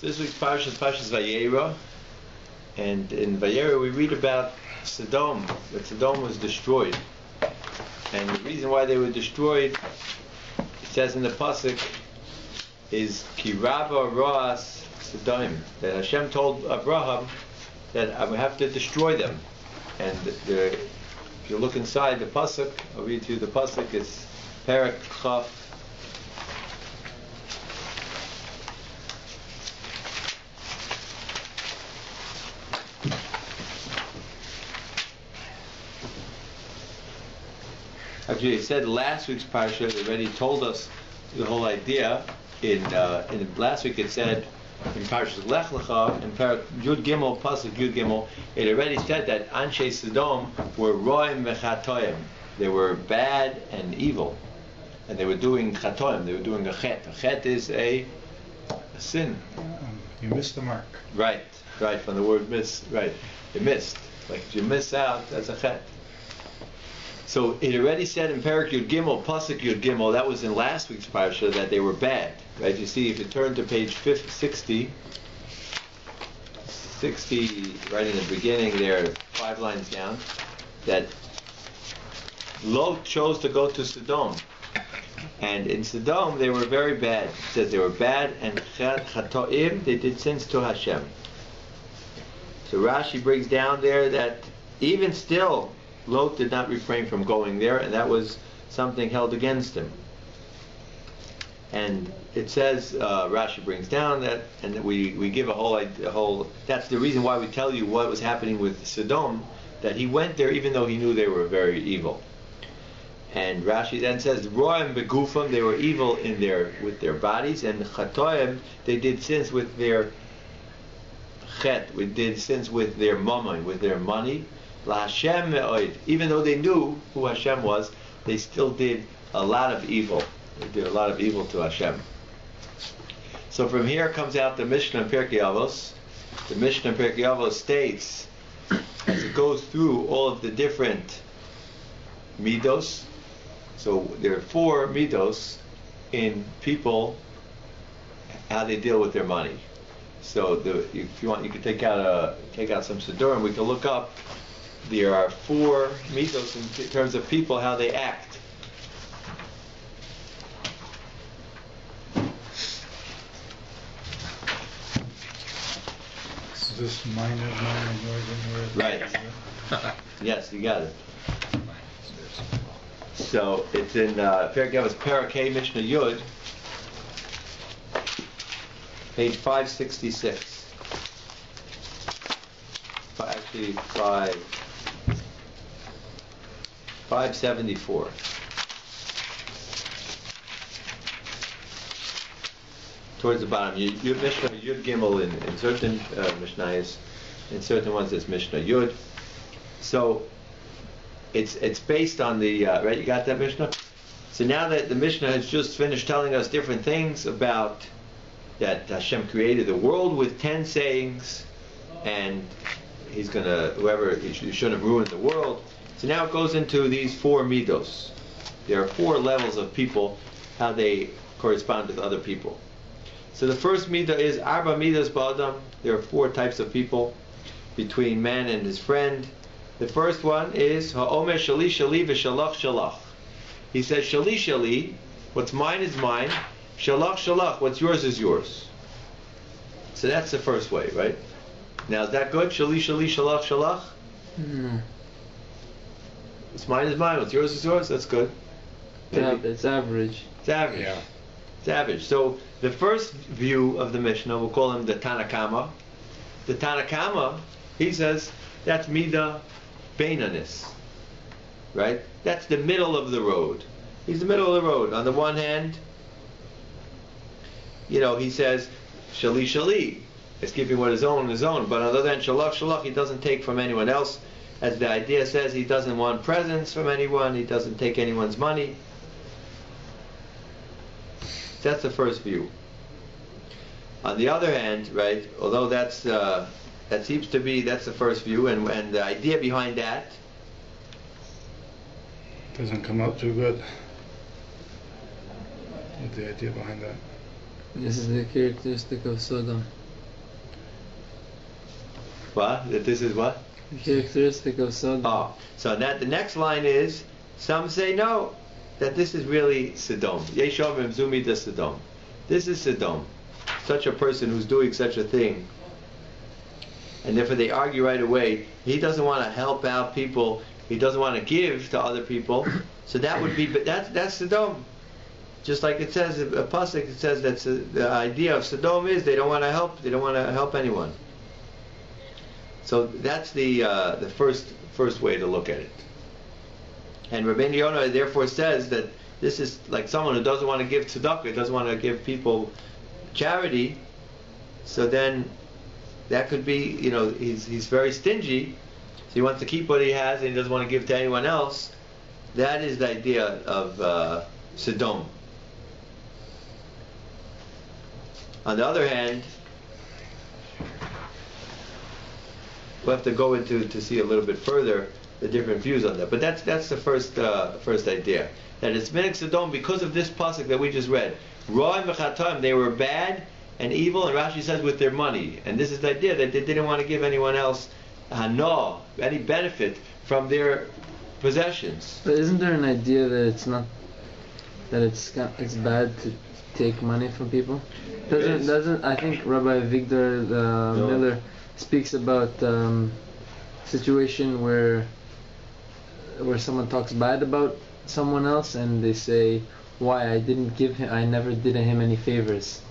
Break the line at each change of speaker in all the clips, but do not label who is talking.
This week's parsha is Parshas Vayera, and in Vayera we read about Sodom, that Sodom was destroyed. And the reason why they were destroyed, it says in the pasuk, is Ki Raba Roas Sodom, that Hashem told Abraham that I would have to destroy them. And if you look inside the pasuk, I'll read to you the pasuk. It's Perek Chaf. Actually, it said last week's parsha. It already told us the whole idea. In last week, it said in Parshas Lech Lecha, in Parak Yud Gimel, Pasuk Yud Gimel, it already said that Anshe Sodom were roim v'chatoim. They were bad and evil, and they were doing chatoim. They were doing a chet. A chet is a sin.
You missed the mark.
Right. From the word miss. Right. You missed. Like if you miss out, that's a chet. So it already said in Parak Yud Gimel, Pasuk Yud Gimel, that was in last week's parsha, that they were bad. Right? You see, if you turn to page 60, right in the beginning there, 5 lines down, that Lot chose to go to Sodom. And in Sodom, they were very bad. It says they were bad, and chatoim, they did sins to Hashem. So Rashi brings down there that even still, Lot did not refrain from going there, and that was something held against him. And it says, Rashi brings down that, and that we give a whole. That's the reason why we tell you what was happening with Sodom, that he went there even though he knew they were very evil. And Rashi then says, Roim begufam, they were evil with their bodies, and chatoim, they did sins with their chet, we did sins with their mammon, with their money. La Hashem me'oid. Even though they knew who Hashem was, they still did a lot of evil. They did a lot of evil to Hashem. So from here comes out the Mishnah in Pirkei Avos. The Mishnah in Pirkei Avos states, as it goes through all of the different midos. So there are 4 midos in people, how they deal with their money. So if you want, you can take out some Siddur, and we can look up. There are 4 mitos in terms of people, how they act.
Is this minor, yours?
Right. Yes, you got it. So it's in Perek Avos, Parakeh Mishnah Yud, page 566. Actually, 574. Towards the bottom, Yud Mishnah Yud Gimel in certain Mishnayos, in certain ones it's Mishnah Yud. So it's based on the right. You got that Mishnah? So now that the Mishnah has just finished telling us different things about that Hashem created the world with 10 sayings, and He's gonna you shouldn't have ruined the world. So now it goes into these 4 midos. There are 4 levels of people, how they correspond with other people. So the first midah is Arba midas ba'adam. There are 4 types of people between man and his friend. The first one is Ha'omer shali shali v'shalach shalach. He says shali shali, what's mine is mine. Shalach shalach, what's yours is yours. So that's the first way, right? Now is that good? Shali shali shalach shalach?
No.
What's mine is mine, what's yours is yours? That's good.
It's average.
It's average.
Yeah.
It's average. So the first view of the Mishnah, we'll call him the Tanakama. The Tanakama, he says, that's Midah Beinanis. Right? That's the middle of the road. He's the middle of the road. On the one hand, he says, Shali Shali. It's keeping what is own his own. But on the other hand, Shalach Shalach, he doesn't take from anyone else. As the idea says, he doesn't want presents from anyone. He doesn't take anyone's money. That's the first view. On the other hand, right, although that seems to be, that's the first view, and the idea behind that
doesn't come out too good. What's the idea behind that?
This is the characteristic of Sodom.
What? That this is what?
The characteristic of Sodom.
Oh, so that the next line is, some say no, that this is really Sodom. Yeshovim Zumida Sodom. This is Sodom. Such a person who's doing such a thing. And therefore they argue right away, he doesn't want to help out people, he doesn't want to give to other people, so that would be, but that's Sodom. Just like it says, a pasuk, it says that the idea of Sodom is they don't want to help anyone. So that's the first way to look at it. And Rabbi Yonah therefore says that this is like someone who doesn't want to give tzedakah, doesn't want to give people charity, so then that could be, he's very stingy, so he wants to keep what he has and he doesn't want to give to anyone else. That is the idea of Sodom. On the other hand, we'll have to go into to see a little bit further the different views on that. But that's the first idea. That it's Minik Sodom because of this pasuk that we just read. Ra'im v'chatam, they were bad and evil, and Rashi says with their money. And this is the idea that they didn't want to give anyone else any benefit from their possessions.
But isn't there an idea that it's not, that it's bad to take money from people? Doesn't I think Rabbi Victor Miller speaks about situation where someone talks bad about someone else and they say, why I never did him any favors.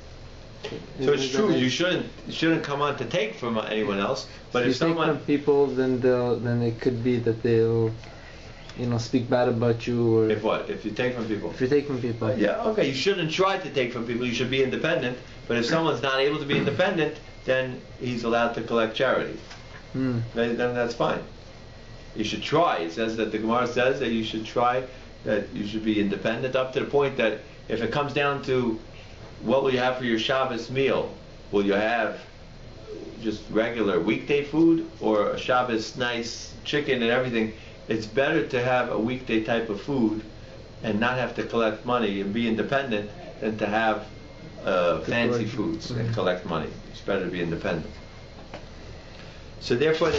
So it's true, you shouldn't come on to take from anyone else, but if
you
someone
take from people, then it could be that they'll speak bad about you. Or
if you take from people?
If you take from people.
Yeah, okay, you shouldn't try to take from people, you should be independent, but if someone's not able to be independent, then he's allowed to collect charity. Then that's fine. You should try. It says that the Gemara says that you should try, that you should be independent up to the point that if it comes down to what will you have for your Shabbos meal, will you have just regular weekday food or a Shabbos nice chicken and everything, it's better to have a weekday type of food and not have to collect money and be independent than to have fancy foods and collect money. It's better to be independent. So therefore,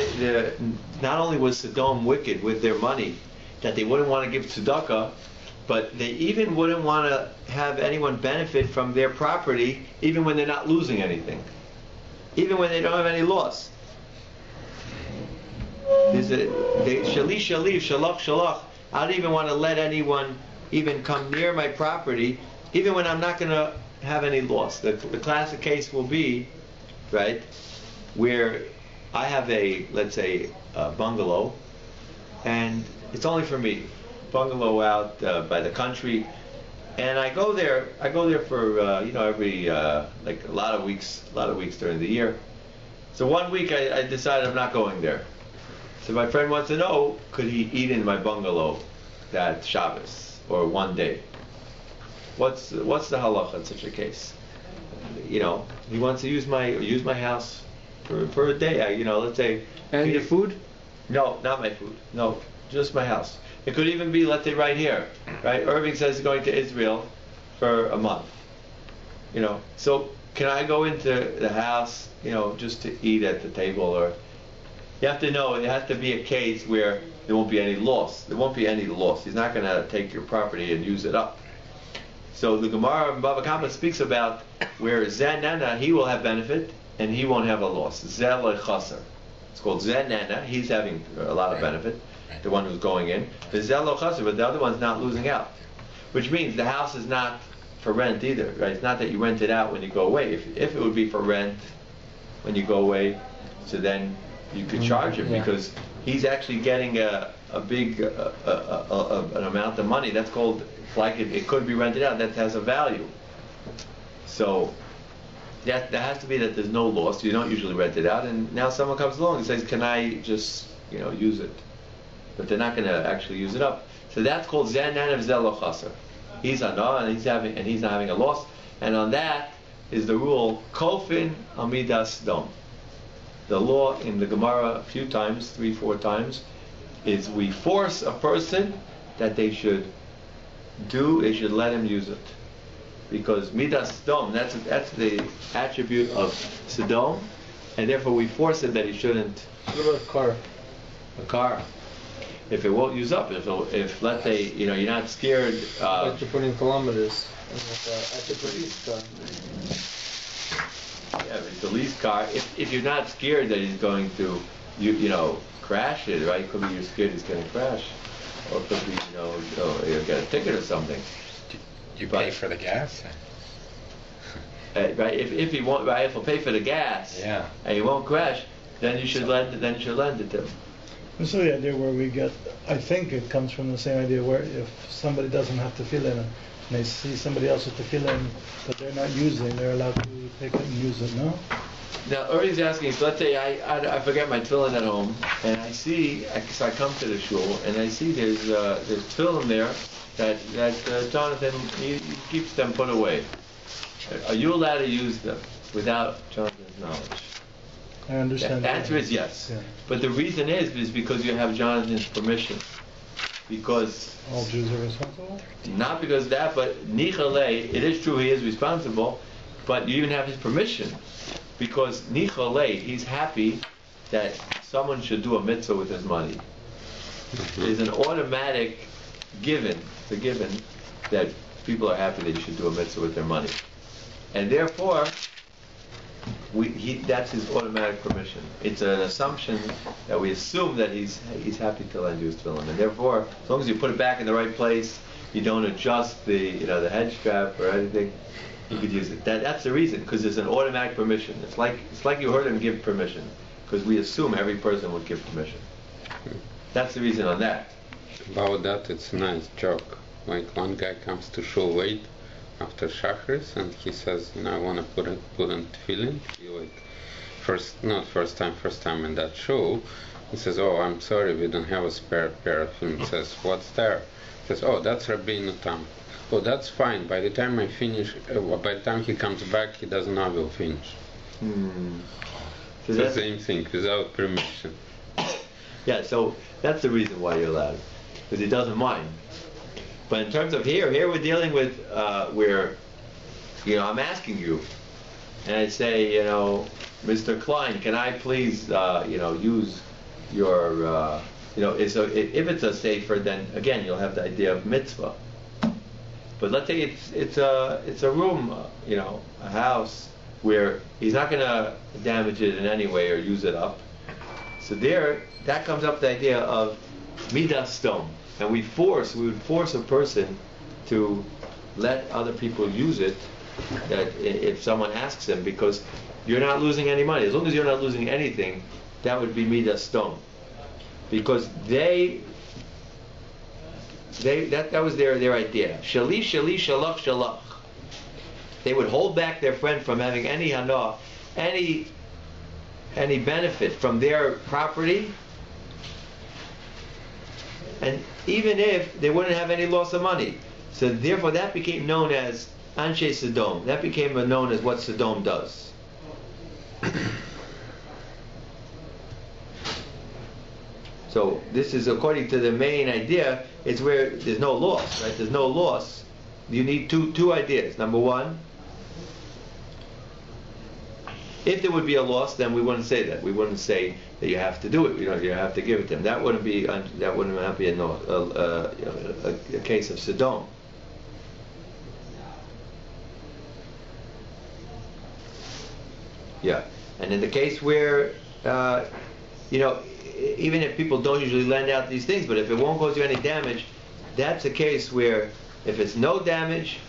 not only was Sodom wicked with their money, that they wouldn't want to give tzedakah, but they even wouldn't want to have anyone benefit from their property, even when they're not losing anything, even when they don't have any loss. Shalach. I don't even want to let anyone even come near my property, even when I'm not going to have any loss. The classic case will be, right, where I have let's say, a bungalow, and it's only for me. Bungalow out by the country, and I go there for every like a lot of weeks during the year. So one week I decided I'm not going there. So my friend wants to know, could he eat in my bungalow that Shabbos or one day? What's the halacha in such a case? He wants to use my house for a day. Let's say.
And your food?
No, not my food. No, just my house. It could even be, let's say, right here. Right? Irving says he's going to Israel for a month. So can I go into the house, just to eat at the table? Or you have to know, it has to be a case where there won't be any loss. There won't be any loss. He's not going to take your property and use it up. So the Gemara in Bava Kama speaks about where Zenana, he will have benefit and he won't have a loss. Zel chaser. It's called Zenana. He's having a lot of benefit. The one who's going in. The Zel chaser, but the other one's not losing out. Which means the house is not for rent either, right? It's not that you rent it out when you go away. If it would be for rent when you go away, so then you could charge him because he's actually getting a big an amount of money. That's called, like it could be rented out. That has a value. So that has to be that there's no loss. You don't usually rent it out, and now someone comes along and says, "Can I just use it?" But they're not going to actually use it up. So that's called Zanan of Zelo Chaser. He's ana and he's not having a loss. And on that is the rule Kofin Amidas Dom. The law in the Gemara a few times, 3-4 times, is we force a person that they should let him use it. Because Midas Dom, that's the attribute of Sodom, and therefore we force him that he shouldn't.
What about a car?
A car, if it won't use up, if let's say you're not scared.
Like to put in kilometers. At the police car.
Yeah, but it's the lease car. If you're not scared that he's going to, crash it, right? Could be you're scared he's going to crash, or it could be you'll get a ticket or something.
You pay for the gas.
Right? If he won't, right? If he'll pay for the gas,
Yeah.
and he won't crash, then you should lend it. Then you should lend it to him.
This is the idea where we get, I think it comes from the same idea where if somebody doesn't have tefillin and they see somebody else with tefillin that they're not using, they're allowed to take it and use it, no?
Now, Uri's asking, so let's say I forget my tefillin at home, and so I come to the shul, and I see there's tefillin there that Jonathan he keeps them put away. Are you allowed to use them without Jonathan's knowledge?
I understand.
The answer is yes.
Yeah.
But the reason is because you have Jonathan's permission. Because
All Jews are responsible?
not because of that, but Nichale, it is true he is responsible, but you even have his permission. Because Nichale, he's happy that someone should do a mitzvah with his money. There's an automatic given that people are happy that you should do a mitzvah with their money. And therefore, that's his automatic permission. It's an assumption that we assume that he's happy to lend you his tefillin, and therefore, as long as you put it back in the right place, you don't adjust the head strap or anything, you could use it. That's the reason, because there's an automatic permission. It's like you heard him give permission, because we assume every person would give permission. That's the reason on that.
About that, it's a nice joke. Like one guy comes to shul late after Shachris, and he says, I want to put on tefillin. He first time in that shul. He says, oh, I'm sorry, we don't have a spare pair of tefillin. He says, what's there? He says, oh, that's Rabbi Tam. Oh, that's fine. By the time I finish, by the time he comes back, he doesn't know I will finish.
So
the same thing, without permission.
Yeah, so that's the reason why you're allowed, because he doesn't mind. But in terms of here we're dealing with where, I'm asking you, and I say, Mr. Klein, can I please, use your, if it's a sefer, then again you'll have the idea of mitzvah. But let's say it's a room, a house where he's not going to damage it in any way or use it up. So that comes up the idea of midas stom. And we would force a person to let other people use it, that if someone asks them, because you're not losing any money. As long as you're not losing anything, that would be midas stom. Because that was their idea. Shali, shali, shalach, shalach. They would hold back their friend from having any hana, any benefit from their property, and even if they wouldn't have any loss of money. So therefore that became known as Anshe Sodom. That became known as what Sodom does. So this is according to the main idea, it's where there's no loss, right? There's no loss. You need two ideas. Number one, if there would be a loss, then we wouldn't say that. We wouldn't say that you have to do it. You have to give it to them. That wouldn't be a case of Sodom. Yeah, and in the case where even if people don't usually lend out these things, but if it won't cause you any damage, that's a case where if it's no damage,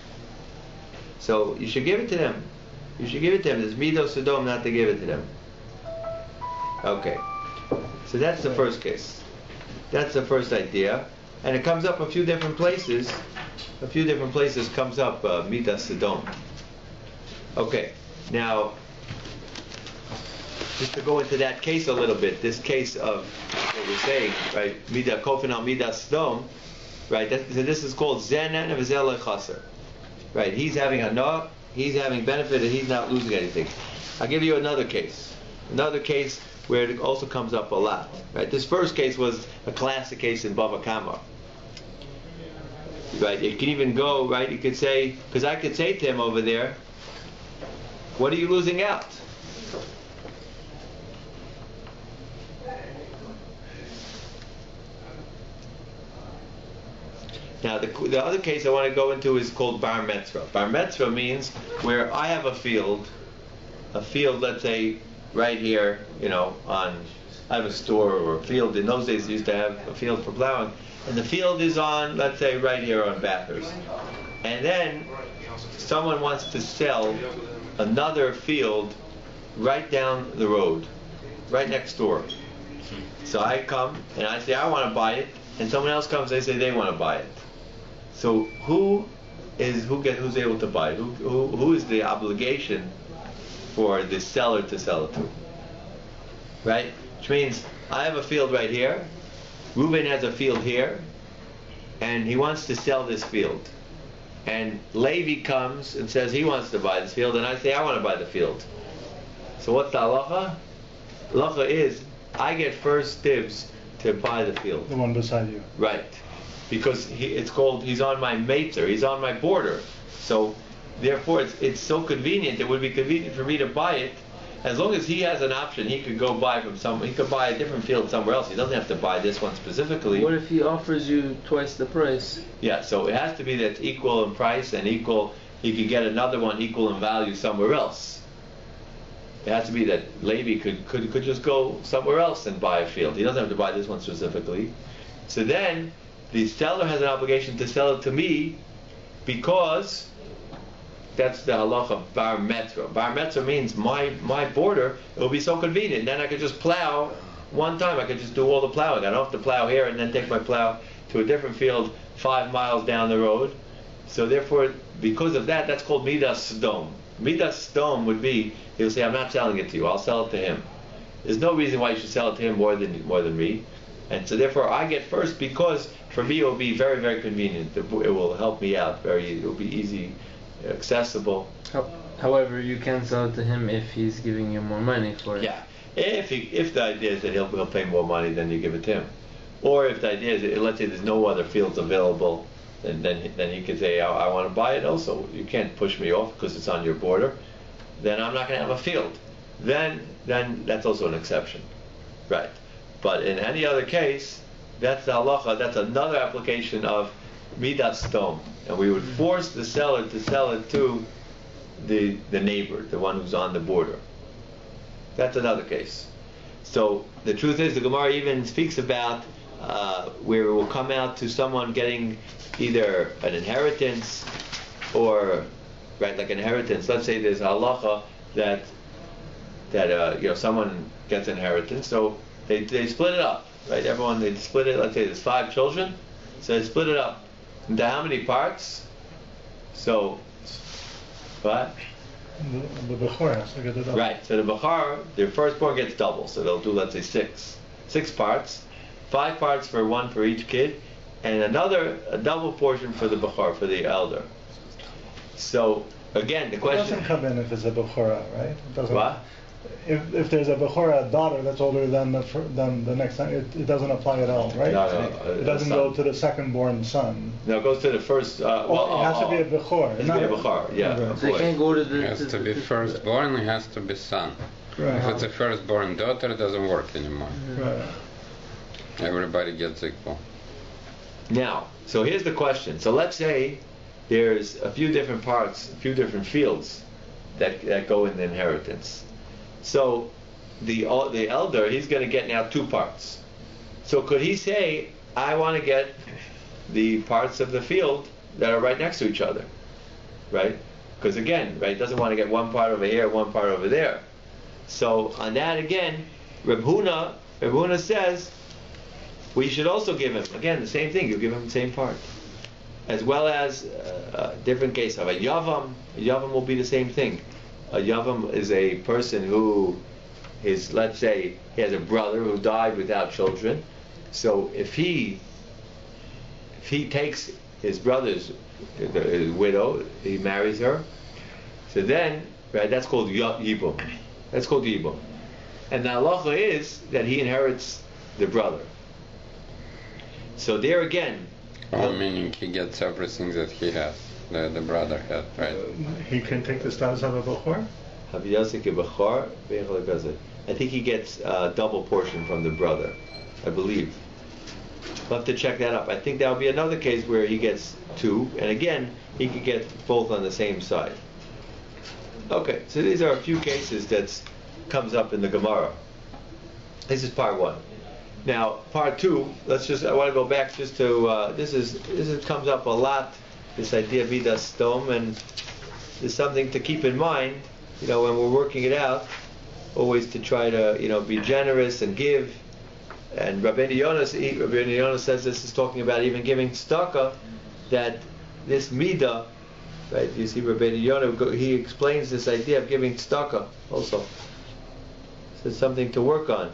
so you should give it to them. You should give it to them. There's midos Sodom not to give it to them. Okay. So that's the first case. That's the first idea. And it comes up a few different places. A few different places comes up midas Sodom. Okay. Now, just to go into that case a little bit, this case of what we're saying, right? Midah kofin al midas Sodom, right? So this is called zenan v'zel chaser. Right? He's having hana. He's having benefit and he's not losing anything. I'll give you another case. Another case where it also comes up a lot. Right? This first case was a classic case in Bava Kama. Right? It can even go, right? You could say, because I could say to him over there, what are you losing out? Now, the other case I want to go into is called bar mitzvah. Bar mitzvah means where I have a field, let's say, right here, I have a store or a field. In those days, they used to have a field for plowing. And the field is on, let's say, right here on Bathurst. And then someone wants to sell another field right down the road, right next door. So I come and I say, I want to buy it. And someone else comes, they say they want to buy it. So who's able to buy it? Who is the obligation for the seller to sell it to? Right? Which means I have a field right here. Reuben has a field here, and he wants to sell this field. And Levi comes and says he wants to buy this field, and I say I want to buy the field. So what's the halacha? Halacha is I get first dibs to buy the field.
The one beside you.
Right. Because he's on my mater, he's on my border. So therefore it's so convenient, it would be convenient for me to buy it. As long as he has an option, he could go buy he could buy a different field somewhere else. He doesn't have to buy this one specifically.
What if he offers you twice the price?
Yeah, so it has to be that it's equal in price and equal, he could get another one equal in value somewhere else. It has to be that Levi could just go somewhere else and buy a field. He doesn't have to buy this one specifically. So then, the seller has an obligation to sell it to me because that's the halacha bar mitzvah. Bar mitzvah means my border, it will be so convenient. Then I could just plow one time. I could just do all the plowing. I don't have to plow here and then take my plow to a different field 5 miles down the road. So therefore, because of that, that's called midas sdom. Midas sdom would be, he'll say, I'm not selling it to you, I'll sell it to him. There's no reason why you should sell it to him more than me. And so therefore I get first because for me it will be very, very convenient. It will help me out. It will be easy, accessible.
However, you can sell it to him if he's giving you more money for it.
Yeah. If the idea is that he'll pay more money than you give it to him. Or if the idea is that, let's say there's no other fields available, then he could say, I want to buy it also. You can't push me off because it's on your border. Then I'm not going to have a field. Then that's also an exception. Right. But in any other case, that's the halacha, that's another application of midas sdom. And we would force the seller to sell it to the neighbor, the one who's on the border. That's another case. So the truth is, the Gemara even speaks about where it will come out to someone getting either an inheritance or, right, like inheritance. Let's say there's a halacha that someone gets inheritance, so they split it up, right? They split it. Let's say there's 5 children, so they split it up into how many parts? So, what?
The Bechor has to get it up.
Right. So the Bechor, their firstborn gets double, so they'll do, let's say, 6 parts, 5 parts for one for each kid, and a double portion for the Bechor, for the elder. So again, the question.
It doesn't come in if it's a Bechora, right? It doesn't.
What?
If there's a Bechora daughter that's older than the next son, it doesn't apply at all, right?
No,
it doesn't go to the second-born son.
No, it goes to the first.
It has to be a Bechor.
It has to be a Bechor, yeah.
Okay.
So you can't go to the.
It has to be firstborn, it has to be son.
Right.
If it's a firstborn daughter, it doesn't work anymore.
Right.
Everybody gets equal.
Now, so here's the question. So let's say there's a few different parts, a few different fields that go in the inheritance. So the elder, he's going to get now 2 parts. So could he say, I want to get the parts of the field that are right next to each other, right? Because again, right, he doesn't want to get one part over here, one part over there. So on that again, Reb Huna says, we should also give him, again, the same thing, you give him the same part. As well as a different case of a Yavam. A Yavam will be the same thing. A Yavam is a person who is, let's say, he has a brother who died without children. So if he takes his brother's his widow, he marries her. So then, right, that's called Yibum. That's called Yibum. And the halacha is that he inherits the brother. So there again,
Meaning he gets everything that he has, the brother had, right?
He can take the status of a Bechor?
I think he gets a double portion from the brother, I believe. We'll have to check that up. I think that would be another case where he gets 2, and again, he could get both on the same side. Okay, so these are a few cases that comes up in the Gemara. This is part 1. Now, part 2, I want to go back just to, this comes up a lot, this idea of Midas Stom, and there's something to keep in mind, when we're working it out, always to try to, be generous and give. And Rabbi Yonah says this is talking about even giving tzedakah, that this midah, right? You see Rabbi Yonah, he explains this idea of giving tzedakah also. So it's something to work on.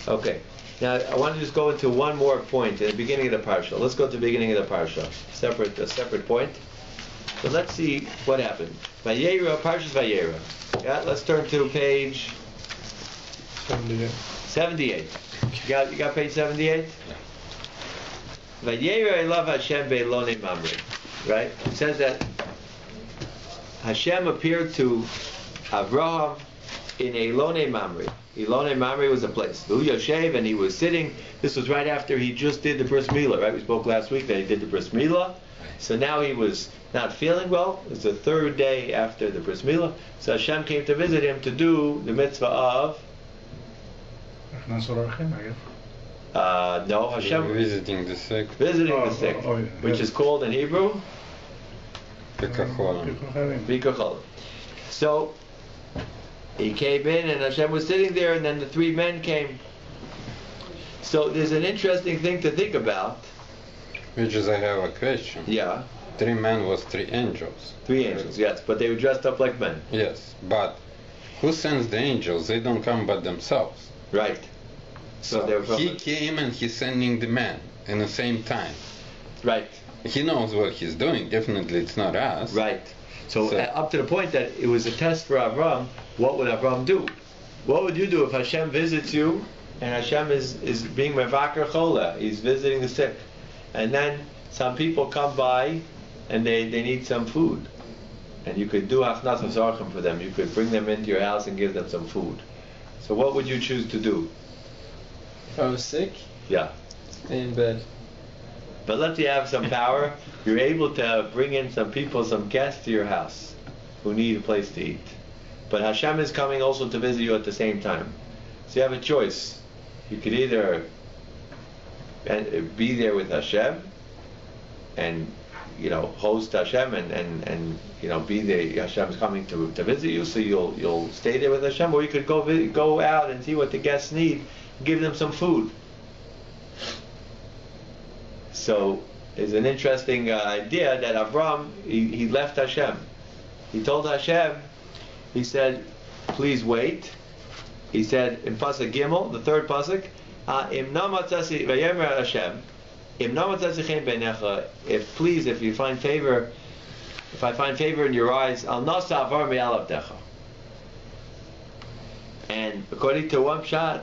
Okay. Now I want to just go into one more point at the beginning of the parsha. Let's go to the beginning of the parsha. A separate point. So let's see what happened. Vayera, Parshas Vayera. Yeah, let's turn to page 78. You got page 78?
Yeah.
Vayera elav Hashem be'elonei mamre. Right? It says that Hashem appeared to Avraham in Elonei Mamre. Elonei Mamre was a place. Hu Yoshev, and he was sitting. This was right after he just did the bris milah, right? We spoke last week that he did the bris milah. So now he was not feeling well. It was the 3rd day after the bris milah. So Hashem came to visit him to do the mitzvah of... no, Hashem...
Visiting the sick.
Which is called in Hebrew?
Bikacholim.
Bikacholim. So he came in and Hashem was sitting there, and then the 3 men came. So there's an interesting thing to think about.
Which is, I have a question.
Yeah.
3 men was 3 angels.
3 angels, yes, but they were dressed up like men.
Yes, but who sends the angels? They don't come by themselves.
Right.
So he came and he's sending the men in the same time.
Right.
He knows what he's doing. Definitely it's not us.
Right. So up to the point that it was a test for Avram. What would Avram do? What would you do if Hashem visits you and Hashem is being mevaker chola? He's visiting the sick. And then some people come by and they need some food. And you could do achnas v'zarchim for them. You could bring them into your house and give them some food. So what would you choose to do?
If I was sick?
Yeah.
Stay in bed.
But let's say you have some power. You're able to bring in some people, some guests to your house who need a place to eat. But Hashem is coming also to visit you at the same time. So you have a choice. You could either be there with Hashem and host Hashem and be there. Hashem's coming to visit you, so you'll stay there with Hashem, or you could go out and see what the guests need, give them some food. So it's an interesting idea that Avram he left Hashem. He told Hashem, he said, please wait. He said in Pasuk Gimel, the 3rd Pasuk, Vayemer Hashem, if you find favor, if I find favor in your eyes, I'll nasa avar me'alavdecha. And according to one pshat,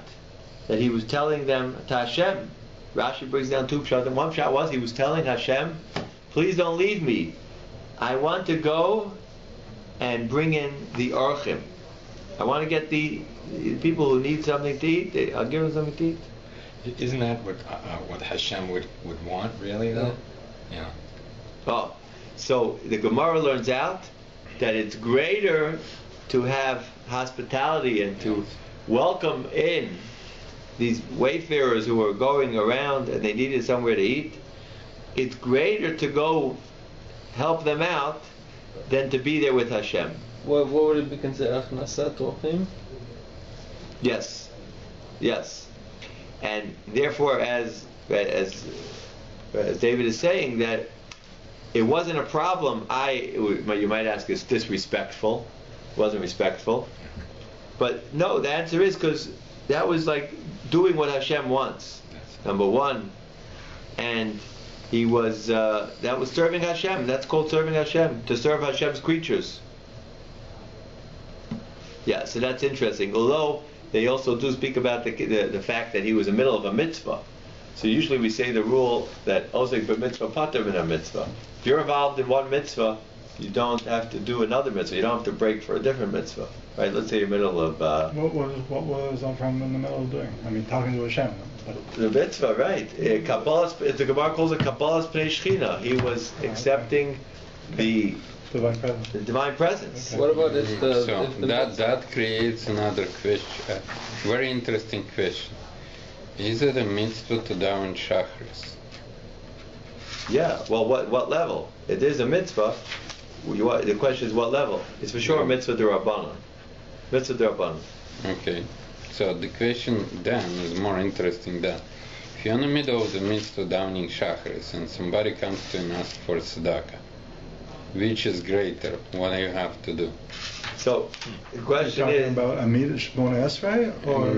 that he was telling them to Hashem, Rashi brings down 2 pshat, and one pshat was he was telling Hashem, please don't leave me. I want to go and bring in the orchim. I want to get the people who need something to eat. I'll give them something to eat.
Isn't that what Hashem would want, really, though? Yeah.
Oh, so the Gemara learns out that it's greater to have hospitality and to welcome in these wayfarers who are going around and they needed somewhere to eat. It's greater to go help them out than to be there with Hashem.
What would it be considered? Achnasat orchim?
Yes. And therefore, as David is saying, that it wasn't a problem. You might ask, is disrespectful? It wasn't respectful. But no, the answer is because that was like doing what Hashem wants. Number one, and he was that was serving Hashem. That's called serving Hashem, to serve Hashem's creatures. Yeah, so that's interesting. Although they also do speak about the fact that he was in the middle of a mitzvah. So usually we say the rule that osek b'mitzvah pater min mitzvah. If you're involved in one mitzvah, you don't have to do another mitzvah. You don't have to break for a different mitzvah, right? Let's say you're in the middle of.
What was Avram in the middle of doing? I mean, talking to Hashem. But
The mitzvah, right? Kabbalah, the Gemara calls it Kabbalah's Pnei Shechina. He was accepting the
divine presence.
divine presence.
Okay.
What about if the
So
if the
that creates another question, very interesting question. Is it a mitzvah to daven shachris?
Yeah. Well, what level? It is a mitzvah. The question is what level? It's for sure a mitzvah d'Rabbanan. Mitzvah d'Rabbanan.
Okay. So the question then is more interesting than if you're in the middle of the mitzvah davening shachris and somebody comes to you and asks for tzedakah, which is greater? What do you have to do?
So the
You're
question
talking
is.
about Amid Shmona Esrei or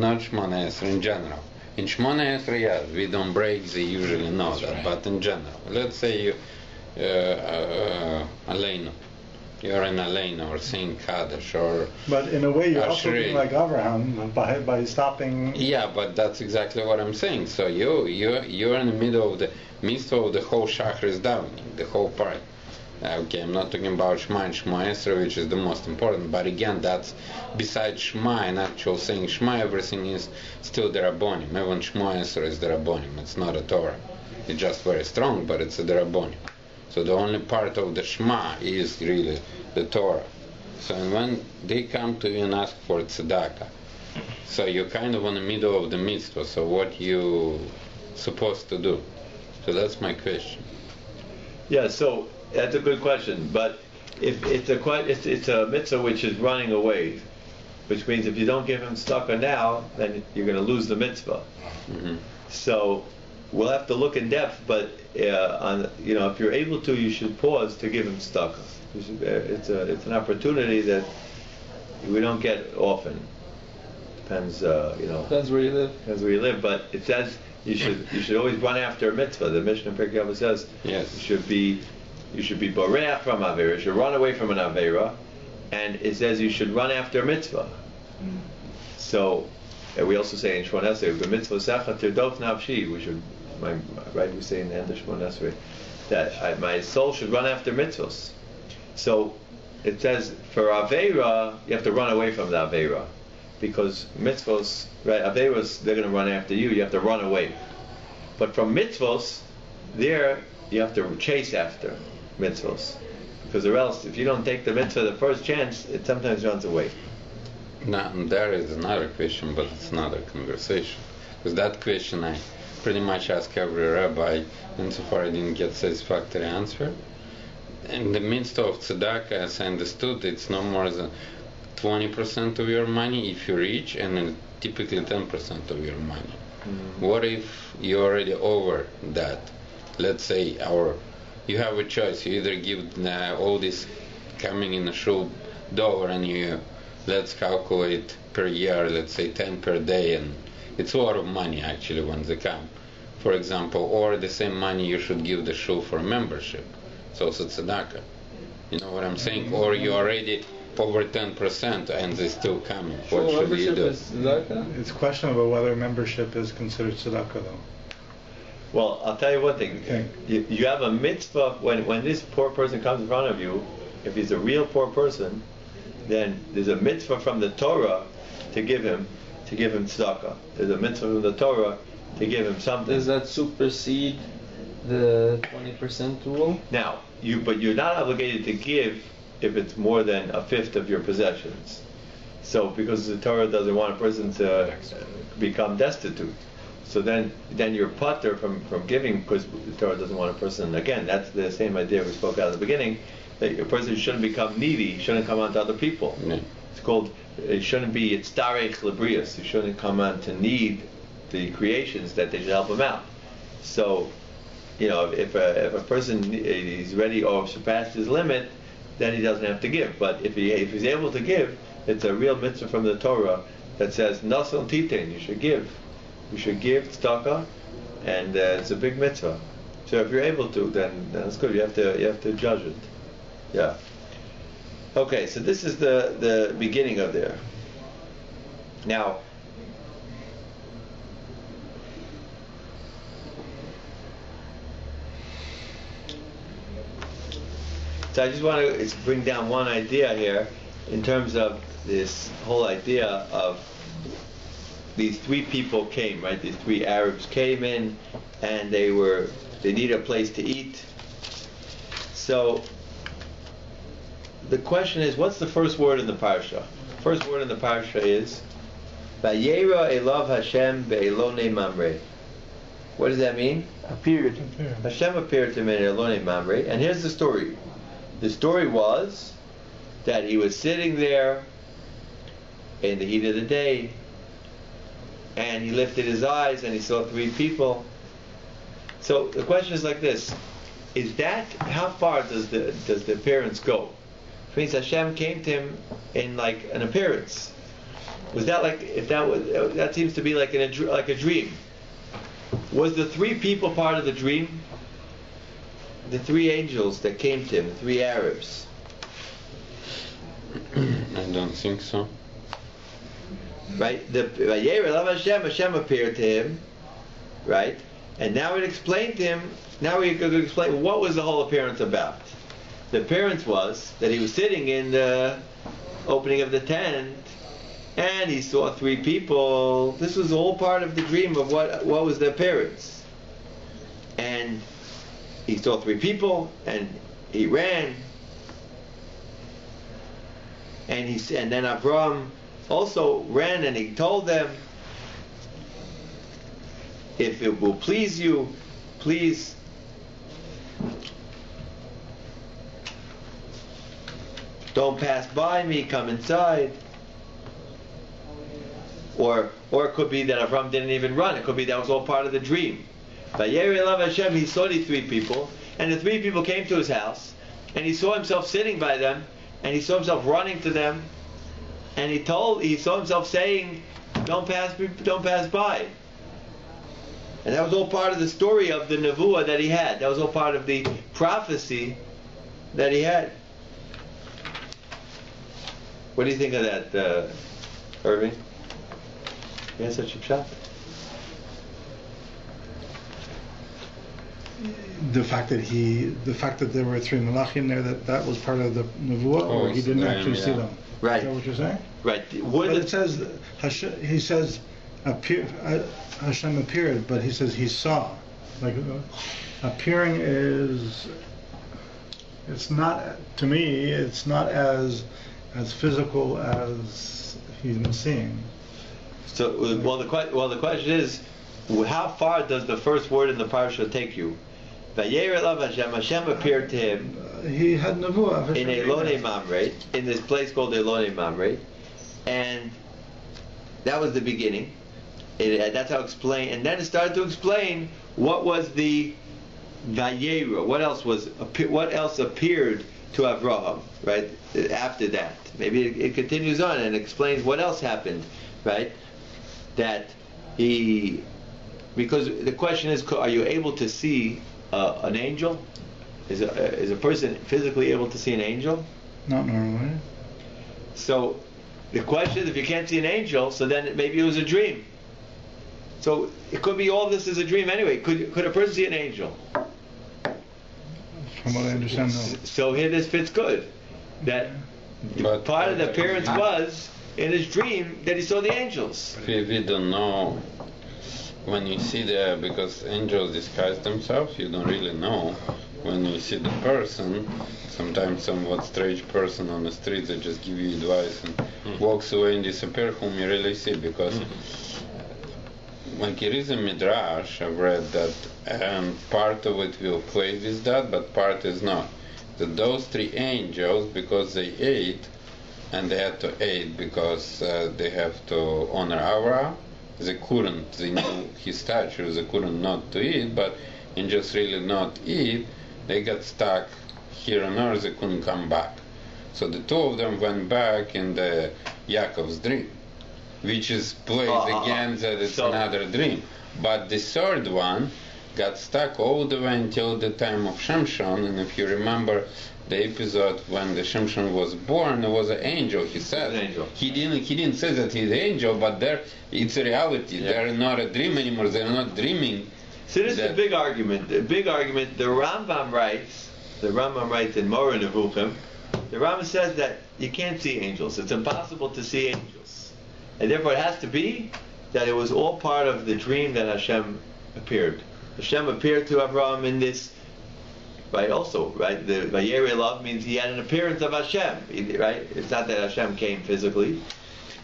Not Shmona Esrei, in general. In Shmona Esrei, yes, we don't break, they usually know
That's
that,
right.
but in general. Let's say you, Aleinu. You're in Aleinu or saying Kaddish or...
but in a way you're also
Ashrei.
being like Abraham by stopping.
Yeah, but that's exactly what I'm saying. So you're in the middle of the mitzvah of the whole Shachris davening, the whole part. Okay, I'm not talking about Shema and Shema Esrei, which is the most important, but again, that's besides Shema and actual saying Shema, everything is still the Rabbonim. Even Shema Esrei is the Rabbonim, it's not a Torah. It's just very strong, but it's a Rabbonim. So the only part of the Shema is really the Torah. So when they come to you and ask for tzedakah, so you're kind of in the middle of the mitzvah, so what you supposed to do? So that's my question.
Yeah. So that's a good question. But if it's a mitzvah which is running away, which means if you don't give him tzedakah now, then you're going to lose the mitzvah.
Mm-hmm.
So we'll have to look in depth, but if you're able to, you should pause to give him tzedakah. It's an opportunity that we don't get often. Depends,
depends where you live.
depends where you live. But it says you should always run after a mitzvah. The Mishnah in Pirkei Avos says
Yes.
you should be boreach from avera. You should run away from an avera, and it says you should run after a mitzvah. So. We also say in Shmona Esrei, "B'mitzvah secha tirdof nafshi." We should, we say in the end of Shmona Esrei that my soul should run after mitzvahs. So it says for aveira, you have to run away from the aveira, because mitzvahs, right? Aveiras, they're going to run after you. You have to run away. But from mitzvahs, there you have to chase after mitzvahs, because or else, if you don't take the mitzvah the first chance, it sometimes runs away.
Now, there is another question, but it's another conversation. Because that question I pretty much ask every rabbi, and so far I didn't get satisfactory answer. In the midst of tzedakah, as I understood, it's no more than 20% of your money if you're rich, and then typically 10% of your money.
Mm-hmm.
What if you're already over that? Let's say, or you have a choice. You either give all this coming in the shul dollar and you... let's calculate per year, let's say 10 per day, and it's a lot of money actually when they come, for example, or the same money you should give the shul for membership. So it's tzedakah. You know what I'm saying? Or you're already over 10% and they still coming. What
Well,
should you
membership
do?
is tzedakah?
It's questionable whether membership is considered tzedakah though.
Well, I'll tell you one thing.
Okay.
You have a mitzvah when this poor person comes in front of you. If he's a real poor person, then there's a mitzvah from the Torah to give him tzedakah. There's a mitzvah from the Torah to give him something.
Does that supersede the 20% rule?
Now, but you're not obligated to give if it's more than a fifth of your possessions. So, because the Torah doesn't want a person to become destitute, so then you're patur from giving, because the Torah doesn't want a person. Again, that's the same idea we spoke out at the beginning. That a person shouldn't become needy, shouldn't come on to other people.
Yeah.
It's called, it shouldn't be, it's tarech lebrius. You shouldn't come on to need the creations that they should help him out. So, if a person is ready or surpassed his limit, then he doesn't have to give. But if he's able to give, it's a real mitzvah from the Torah that says, nason titen, you should give. You should give tzedakah, and it's a big mitzvah. So if you're able to, then that's good. You have to judge it. Yeah. Okay, so this is the beginning of there. Now, so I just want to bring down one idea here in terms of this whole idea of these three people came, right? These three Arabs came in, and they needed a place to eat. So the question is, what's the first word in the parsha? First word in the parsha is Vayera elav Hashem be'elonei mamre. What does that mean?
Appeared.
Hashem appeared to him in elonei mamre, and here's the story. The story was that he was sitting there in the heat of the day, and he lifted his eyes and he saw three people. So the question is like this: is that, how far does the appearance go? It means Hashem came to him in like an appearance. Was that like, if that was, that seems to be like like a dream? Was the three people part of the dream? The three angels that came to him, the three Arabs.
I don't think so.
Right? The Vayera elav Hashem, Hashem appeared to him, right? And now it explained to him. Now we're going to explain what was the whole appearance about. The appearance was that he was sitting in the opening of the tent, and he saw three people. This was all part of the dream of what was the appearance. And he saw three people, and he ran. And then Abraham also ran, and he told them, if it will please you, please don't pass by me, come inside. Or it could be that Abraham didn't even run. It could be that was all part of the dream. Vayera elav Hashem, he saw these three people, and the three people came to his house, and he saw himself sitting by them, and he saw himself running to them, and he saw himself saying, don't pass by. And that was all part of the story of the nevuah that he had. That was all part of the prophecy that he had. What do you think of that, Irving? You had such a shot?
The fact that there were three malachim there, that was part of the nevuah, or he didn't actually see them.
Right.
Is that what you're saying?
Right.
But it says he says Hashem appeared, but he says he saw. Like appearing it's not, to me, it's not as physical as he's been seeing.
So, the question is, how far does the first word in the parsha take you? Vayera elav Hashem, Hashem appeared to him.
He had nevuah
in elonei mamre, in this place called elonei mamre, and that was the beginning. That's how it explained, and then it started to explain what was the Vayera. What else appeared to Abraham, right? After that, maybe it continues on and explains what else happened, right? That because the question is, are you able to see an angel? Is a person physically able to see an angel?
Not normally.
So the question is, if you can't see an angel, so then maybe it was a dream. So it could be all this is a dream anyway. Could a person see an angel?
From what I understand, no.
So here this fits good. That part of the appearance was in his dream that he saw the angels.
We don't know when you see because angels disguise themselves, you don't really know. When you see the person, sometimes somewhat strange person on the street that just give you advice and walks away and disappear, whom you really see, because like it is a midrash, I've read that part of it will play with that, but part is not. That those three angels, because they ate, and they had to eat because they have to honor Avraham, they knew his stature, they couldn't not to eat, but in just really not eat, they got stuck here on earth, they couldn't come back. So the two of them went back in the Yaakov's dream, which is played again that it's another dream. But the third one got stuck all the way until the time of Shimshon, and if you remember the episode when the Shimshon was born, there was an angel, he said. He didn't say that he's an angel, but there it's a reality. Yeah. They're not a dream anymore, they're not dreaming.
So this is the big argument. The Rambam writes in Moreh Nevuchim, the Rambam says that you can't see angels. It's impossible to see angels. And therefore it has to be that it was all part of the dream that Hashem appeared. Hashem appeared to Abraham in this, right? Also, right? The Vayera love means he had an appearance of Hashem, right? It's not that Hashem came physically.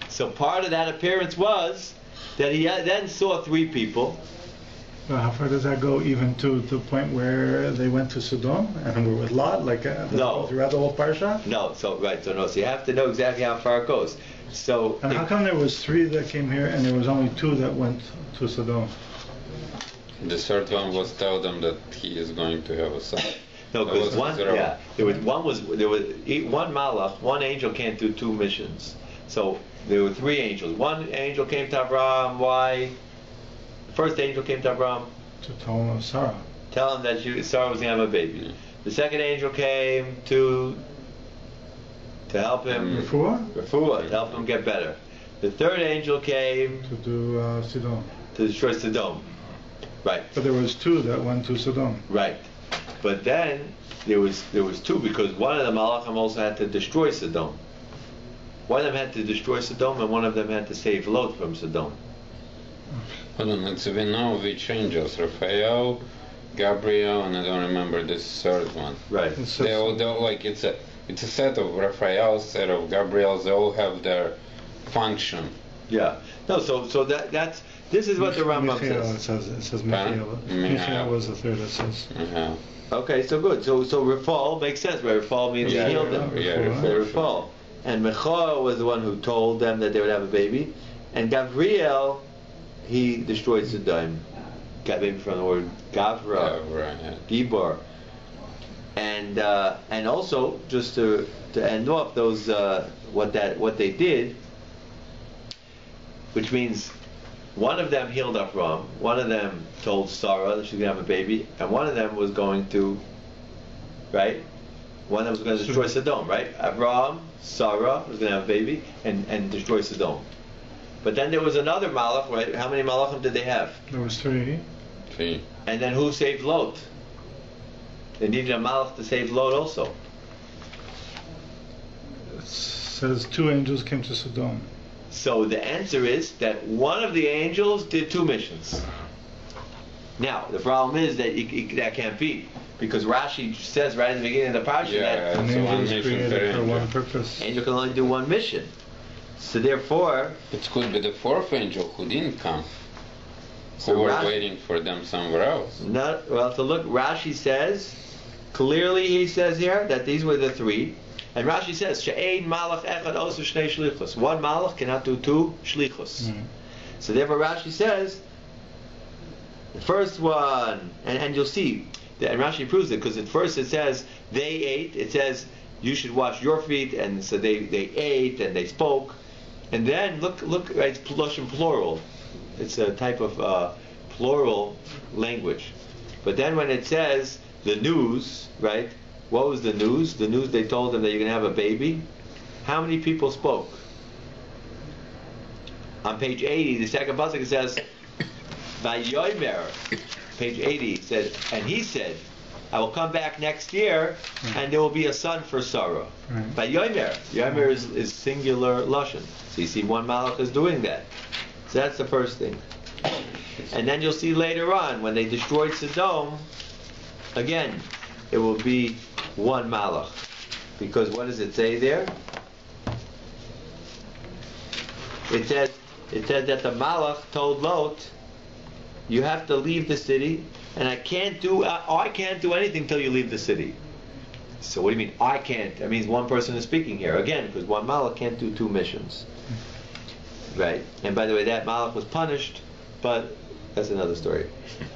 So part of that appearance was that he then saw three people.
Well, how far does that go? Even to the point where they went to Sodom and were with Lot, like
No.
throughout the whole parsha?
No, so you have to know exactly how far it goes. So
And how come there was three that came here and there was only two that went to Sodom?
The third one was tell them that he is going to have a son.
no, because one malach, one angel can't do two missions. So there were three angels. One angel came to Abraham. Why? The first angel came to Abraham.
To tell him of Sarah.
Tell him that Sarah was going to have a baby. The second angel came to help him. Refuah, to help him get better. The third angel came
to do Sodom.
To destroy Sodom. Right.
But there was two that went to Sodom.
Right. But then there was two, because one of the Malachim also had to destroy Sodom. One of them had to destroy Sodom, and one of them had to save Lot from Sodom.
Hold on, so we know which angels: Raphael, Gabriel, and I don't remember this third one.
Right.
They all like it's a set of Raphael, set of Gabriels. They all have their function.
Yeah. No. So that's this is what the Rambam says.
It says Michael. Michael was the third. It says.
Okay. So good. So Rafal makes sense. Right? Rafal means he healed them. Rafal. And Michael was the one who told them that they would have a baby, and Gabriel, he destroyed Sodom. Got baby from the word Gavra, Gibor, and also just to end off those what they did, which means one of them healed Avram, one of them told Sarah that she's going to have a baby, and one of them was going to, right? One that was going to destroy Sodom, right? Avram, Sarah was going to have a baby and destroy Sodom. But then there was another malach, right? How many malachim did they have?
There was three.
And then who saved Lot? They needed a malach to save Lot also.
It says two angels came to Sodom.
So the answer is that one of the angels did two missions. Now, the problem is that that can't be, because Rashi says right in the beginning of the parsha that
an angel is created for one purpose.
Angel can only do one mission. So therefore,
it could be the fourth angel who didn't come.
So
who were waiting for them somewhere else.
To look, Rashi says, clearly he says here that these were the three. And Rashi says, She'ein malach echad osu shnei shlichus. One malach cannot do two shlichus. So therefore Rashi says, the first one, and you'll see, and Rashi proves it, because at first it says, they ate, it says, you should wash your feet, and so they ate, and they spoke. And then, look, right, it's plural. It's a type of plural language. But then when it says the news, right? What was the news? The news, they told them that you're going to have a baby. How many people spoke? On page 80, the second pasuk, it says, Vayomer. Page 80 says, and he said, I will come back next year, and there will be a son for Sarah. Vayomer. Yomer is singular lashon. So you see one malach is doing that. So that's the first thing. And then you'll see later on, when they destroyed Sodom, again, it will be one malach. Because what does it say there? It says that the malach told Lot, you have to leave the city, and I can't do anything till you leave the city. So what do you mean, I can't? That means one person is speaking here. Again, because one malach can't do two missions. Right? And by the way, that malach was punished, but that's another story.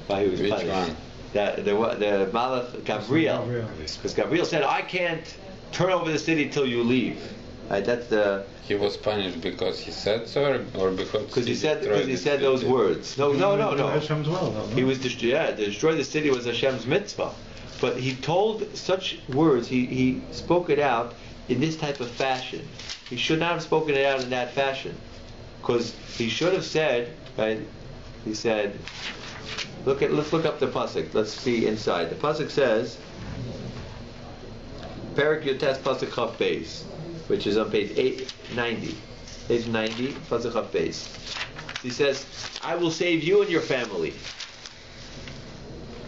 Why he was punished.
One?
The malach Gabriel. Because Gabriel said, I can't turn over the city till you leave. Right? That's the...
He was punished because he said so, or because
he said those words. No.
Hashem's will, though, no?
He was to destroy the city was Hashem's mitzvah, but he told such words. He spoke it out in this type of fashion. He should not have spoken it out in that fashion, because he should have said, right? He said, let's look up the pasuk. Let's see inside. The pasuk says, Perik Yotes pasuk Chaf Beis, which is on page 890. Page 90, pasuk Chaf Beis. He says, I will save you and your family.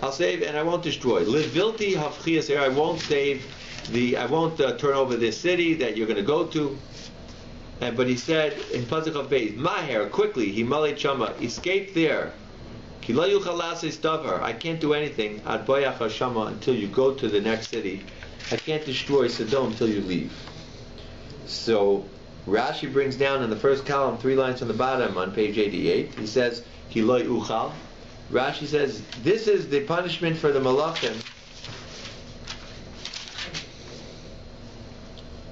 I'll save and I won't destroy. Livilti hafchias here. I won't turn over this city that you're going to go to. But he said in Pasuk of Beis, Maher, quickly, Himalay Chama, escape there. I can't do anything until you go to the next city. I can't destroy Sodom until you leave. So Rashi brings down in the first column 3 lines from the bottom on page 88. He says, Kiloi uchal. Rashi says, this is the punishment for the Malachim.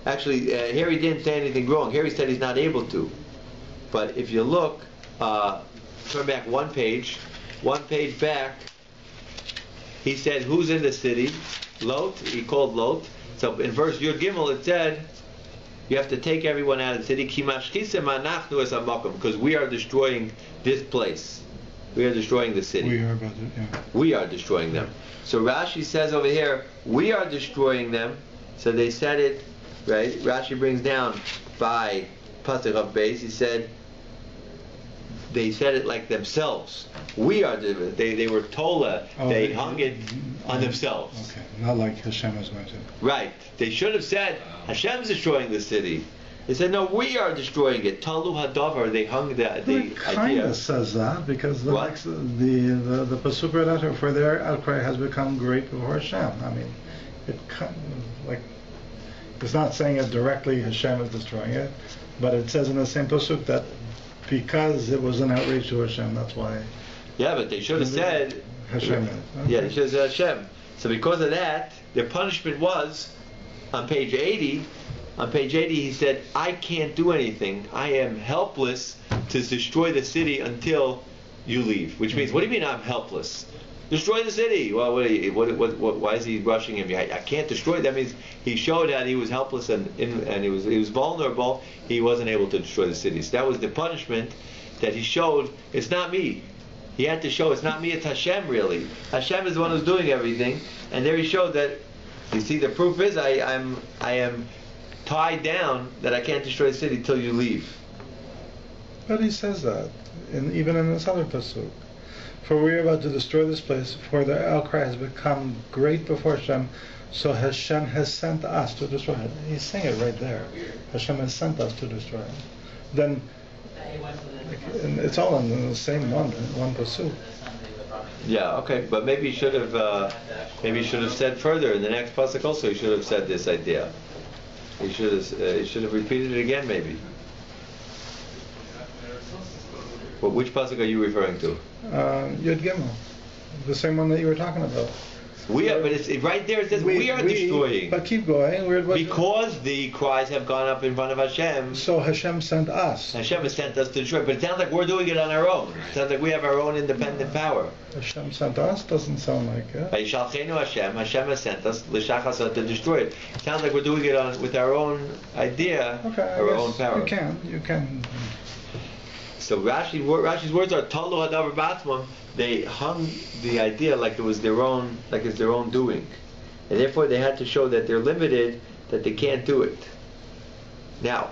Actually, here he didn't say anything wrong. Here he said he's not able to. But if you look, turn back one page back, he said, who's in the city? Lot. He called Lot. So in verse Yud Gimel it said, you have to take everyone out of the city, because we are destroying this place. We are destroying the city. We are destroying them. So Rashi says over here, we are destroying them. So they said it, right? Rashi brings down by Pasuk of Beis. He said, they said it like themselves. We are they were Tola. They hung it on themselves.
Okay, not like Hashem is going to.
Right. They should have said Hashem's destroying the city. They said no, we are destroying it. Talu hadavar. They hung the
it kind
idea.
of says that because the pasuk right after, for their outcry has become great before Hashem. I mean, it kind of like it's not saying it directly. Hashem is destroying it, but it says in the same pasuk that because it was an outrage to Hashem, that's why.
Yeah, but they should have said
Hashem.
Okay. Yeah, they should have said Hashem. So because of that, their punishment was on page 80. On page 80, he said, I can't do anything. I am helpless to destroy the city until you leave. Which means, what do you mean I'm helpless? Destroy the city. Well, why is he rushing him? I can't destroy it. That means he showed that he was helpless and he was vulnerable. He wasn't able to destroy the city. So that was the punishment that he showed. It's not me. He had to show it's not me, it's Hashem really. Hashem is the one who's doing everything. And there he showed that, you see, the proof is I am tied down that I can't destroy the city till you leave.
But he says that, even in this other pasuk. For we are about to destroy this place, for the outcry has become great before Hashem, so Hashem has sent us to destroy it. He's saying it right there. Hashem has sent us to destroy it. Then, it's all in the same one pasuk.
Yeah, okay, but maybe he should have said further in the next pasuk also. He should have said this idea. He should have repeated it again, maybe. Well, which pasuk are you referring to?
Yud Gimel, the same one that you were talking about.
But it's right there. It says we are destroying.
But keep going.
Because the cries have gone up in front of Hashem.
So Hashem sent us.
Hashem has sent us to destroy. But it sounds like we're doing it on our own. It sounds like we have our own independent power.
Hashem sent us doesn't sound like it.
Hashem has sent us to destroy it. It sounds like we're doing it with our own idea, our own power.
You can.
So Rashi's words are Talu hadavar b'atzmam. They hung the idea like it was their own, like it's their own doing, and therefore they had to show that they're limited, that they can't do it. Now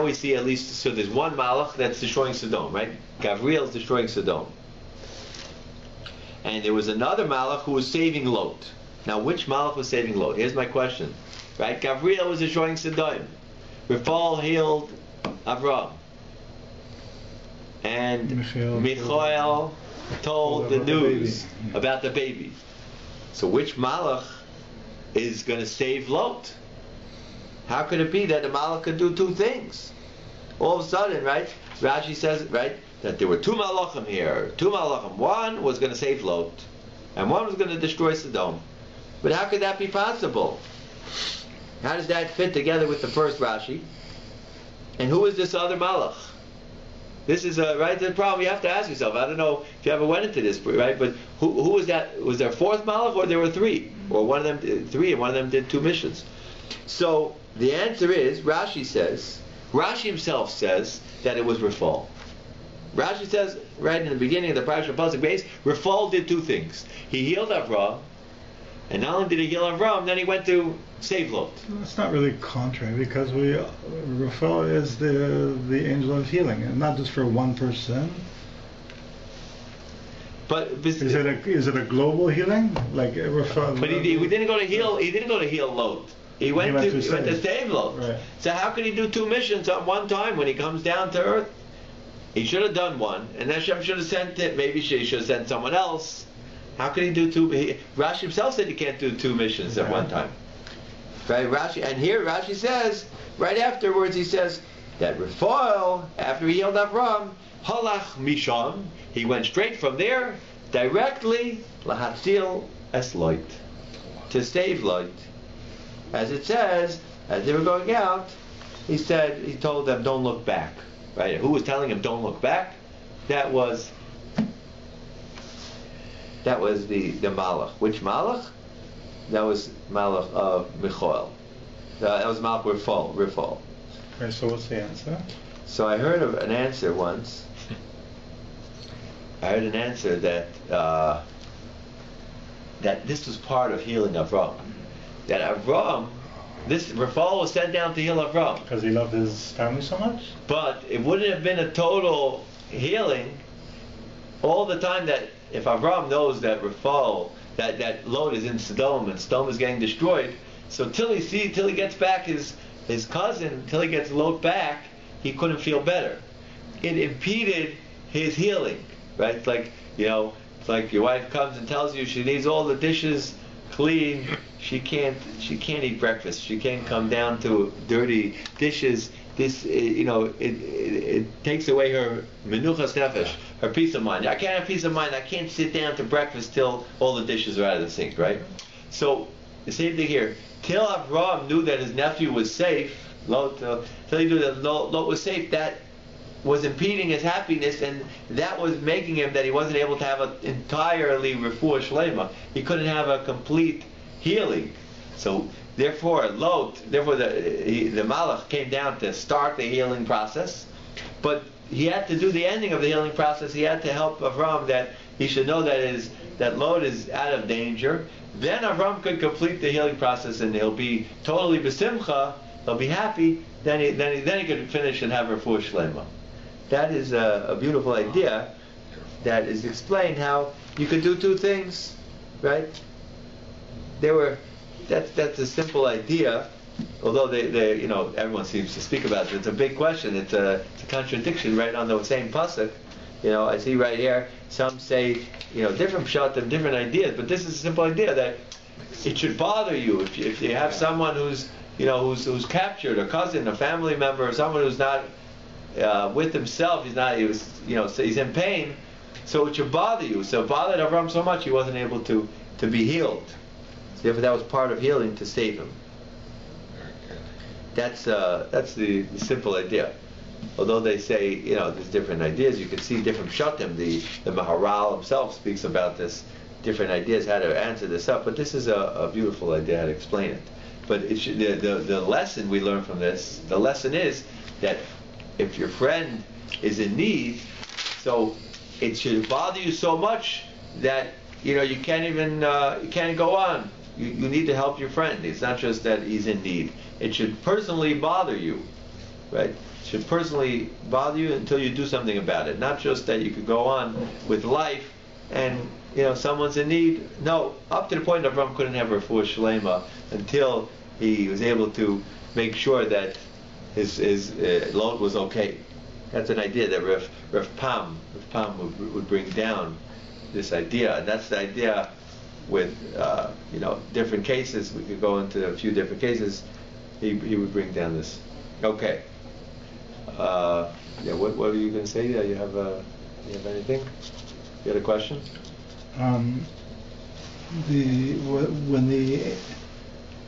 we see at least, so there's one malach that's destroying Sodom, right? Gavriel is destroying Sodom, and there was another malach who was saving Lot. Now, which malach was saving Lot? Here's my question, right? Gavriel was destroying Sodom. Rafal healed Avram. And Michael told the news about the baby. So which malach is going to save Lot? How could it be that the malach could do two things? All of a sudden, right? Rashi says, right, that there were two malachim here. Two malachim. One was going to save Lot, and one was going to destroy Sodom. But how could that be possible? How does that fit together with the first Rashi? And who is this other malach? This is right. The problem you have to ask yourself. I don't know if you ever went into this, right? But who was that? Was there a fourth malach, or there were three, or one of them did three, and one of them did two missions? So the answer is Rashi himself says that it was Rafal. Rashi says right in the beginning of the Parashat Pasuk Beis, Rafal did two things. He healed Avram, And not only did he heal Avram, then he went to save Lot.
It's not really contrary because Raphael is the angel of healing, and not just for one person.
But
Is it a global healing like Raphael?
But he didn't go to heal. He didn't go to heal Lot. He went to save Lot.
Right.
So how could he do two missions at one time when he comes down to earth? He should have done one, and Hashem should have sent it. Maybe he should have sent someone else. How could he do two? Rashi himself said he can't do two missions at one time. Right, Rashi, and here Rashi says, right afterwards, he says that Raphael, after he healed Avram, halach misham, he went straight from there directly lahatzil es Lot, to save Lot. As it says, as they were going out, he told them, don't look back. Right? Who was telling him, don't look back? That was the Malach. Which Malach? That was Malach of Michoel. That was Malach Rifal.
Okay, so what's the answer?
So I heard of an answer once. I heard an answer that this was part of healing Avram. That Avram, this Rafal was sent down to heal Avram.
Because he loved his family so much?
But it wouldn't have been a total healing all the time that if Avram knows that Rafal, that Lot is in Sodom and Sodom is getting destroyed, so till he gets back his cousin, till he gets Lot back, he couldn't feel better. It impeded his healing, right? It's like your wife comes and tells you she needs all the dishes clean. She can't eat breakfast. She can't come down to dirty dishes. This, it takes away her menuchas nefesh, her peace of mind. I can't have peace of mind. I can't sit down to breakfast till all the dishes are out of the sink, right? So the same thing here. Till Avram knew that his nephew was safe, till he knew that Lot was safe, that was impeding his happiness, and that was making him that he wasn't able to have an entirely refuah shlema. He couldn't have a complete healing. So therefore the Malach came down to start the healing process, but he had to do the ending of the healing process. He had to help Avram that he should know that Lot is out of danger. Then Avram could complete the healing process, and he'll be totally besimcha. He'll be happy. Then he could finish and have refuah shlema. That is a beautiful idea that is explained how you could do two things, right? That's a simple idea, although they everyone seems to speak about it. It's a big question. It's a contradiction right on the same pasuk. I see right here some say different pshatim, different ideas, but this is a simple idea that it should bother you if you have someone who's captured, a cousin, a family member, or someone who's not with himself. He's in pain, so it should bother you. So it bothered Avram so much he wasn't able to be healed. So therefore, that was part of healing to save him. That's the simple idea. Although they say there's different ideas, you can see different pshatim. The Maharal himself speaks about this, different ideas how to answer this up. But this is a beautiful idea how to explain it. But the lesson we learn from this, the lesson is that if your friend is in need, so it should bother you so much that you can't even you can't go on. You need to help your friend. It's not just that he's in need. It should personally bother you, right? It should personally bother you until you do something about it. Not just that you could go on with life and someone's in need. No, up to the point Avram couldn't have refuah shlema until he was able to make sure that his Lot was okay. That's an idea that Rav Pam would bring down this idea, and that's the idea with different cases. We could go into a few different cases. He would bring down this. Okay. What were you going to say? You have anything? You had a question?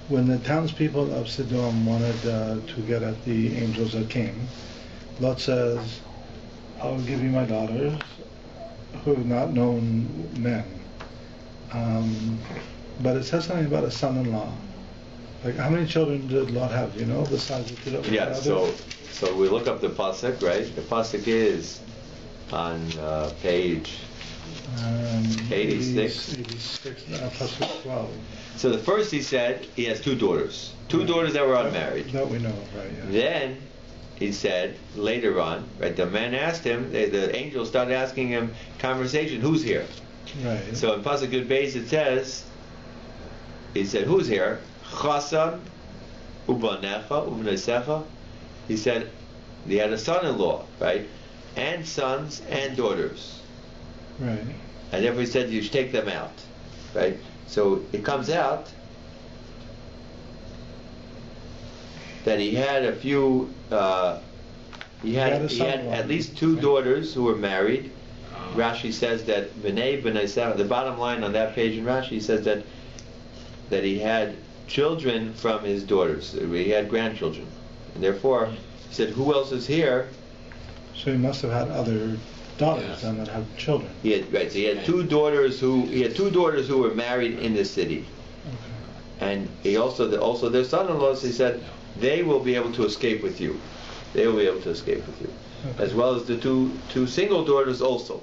When the townspeople of Sodom wanted to get at the angels that came, Lot says, "I'll give you my daughters, who have not known men." But it says something about a son-in-law. Like, how many children did Lot have? Besides the two that were
so we look up the pasuk, right? The pasuk is on page 86.
Pasuk 12.
So the first he said he has two daughters. Two daughters that were unmarried.
That we know of, right? Yeah.
Then he said later on, right? The man asked him. The angel started asking him conversation. Who's here?
Right.
So in Pasuk Yud Beis it says, he said, who's here? Chasan ubanecha ubnesecha. He said he had a son-in-law, right? And sons and daughters.
Right.
And therefore he said you should take them out, right? So it comes out that he had a few. He had at least two daughters who were married. Rashi says that B'nai B'nai. The bottom line on that page in Rashi says that he had children from his daughters. He had grandchildren, and therefore he said, "Who else is here?"
So he must have had other daughters and that had children.
He had, right. So he had two daughters who were married in the city, and he also their son-in-laws. He said they will be able to escape with you. They will be able to escape with you, as well as the two single daughters also.